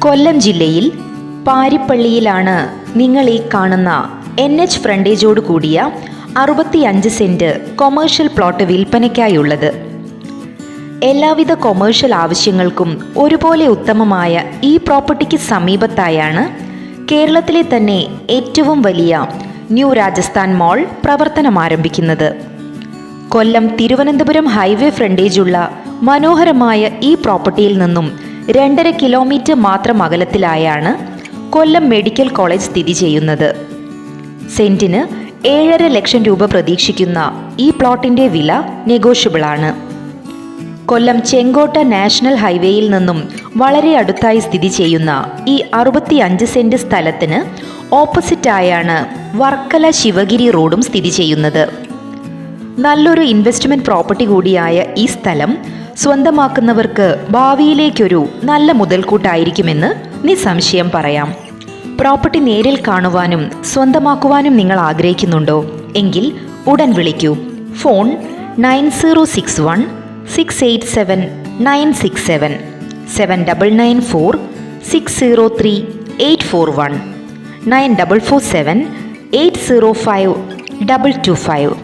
കൊല്ലം ജില്ലയിൽ പാരിപ്പള്ളിയിലാണ് നിങ്ങൾ ഈ കാണുന്ന NH ഫ്രണ്ടേജോട് കൂടിയ 65 സെന്റ് കൊമേഴ്ഷ്യൽ പ്ലോട്ട് വിൽപ്പനയ്ക്കായുള്ളത്. എല്ലാവിധ കൊമേഴ്ഷ്യൽ ആവശ്യങ്ങൾക്കും ഒരുപോലെ ഉത്തമമായ ഈ പ്രോപ്പർട്ടിക്ക് സമീപത്തായാണ് കേരളത്തിലെ തന്നെ ഏറ്റവും വലിയ ന്യൂ രാജസ്ഥാൻ മാൾ പ്രവർത്തനം ആരംഭിക്കുന്നത്. കൊല്ലം തിരുവനന്തപുരം ഹൈവേ ഫ്രണ്ടേജുള്ള മനോഹരമായ ഈ പ്രോപ്പർട്ടിയിൽ നിന്നും 2.5 കിലോമീറ്റർ മാത്രം അകലത്തിലായാണ് കൊല്ലം മെഡിക്കൽ കോളേജ് സ്ഥിതി ചെയ്യുന്നത്. സെന്റിന് 7.5 ലക്ഷം രൂപ പ്രതീക്ഷിക്കുന്ന ഈ പ്ലോട്ടിന്റെ വില നെഗോഷ്യബിളാണ്. കൊല്ലം ചെങ്കോട്ട നാഷണൽ ഹൈവേയിൽ നിന്നും വളരെ അടുത്തായി സ്ഥിതി ചെയ്യുന്ന ഈ 65 സെന്റ് സ്ഥലത്തിന് ഓപ്പോസിറ്റായാണ് വർക്കല ശിവഗിരി റോഡും സ്ഥിതി ചെയ്യുന്നത്. നല്ലൊരു ഇൻവെസ്റ്റ്മെന്റ് പ്രോപ്പർട്ടി കൂടിയായ ഈ സ്ഥലം സ്വന്തമാക്കുന്നവർക്ക് ഭാവിയിലേക്കൊരു നല്ല മുതൽക്കൂട്ടായിരിക്കുമെന്ന് നിസ്സംശയം പറയാം. പ്രോപ്പർട്ടി നേരിൽ കാണുവാനും സ്വന്തമാക്കുവാനും നിങ്ങൾ ആഗ്രഹിക്കുന്നുണ്ടോ എങ്കിൽ ഉടൻ വിളിക്കൂ. ഫോൺ 9061 687 967 7994 603 841 9447 805 225.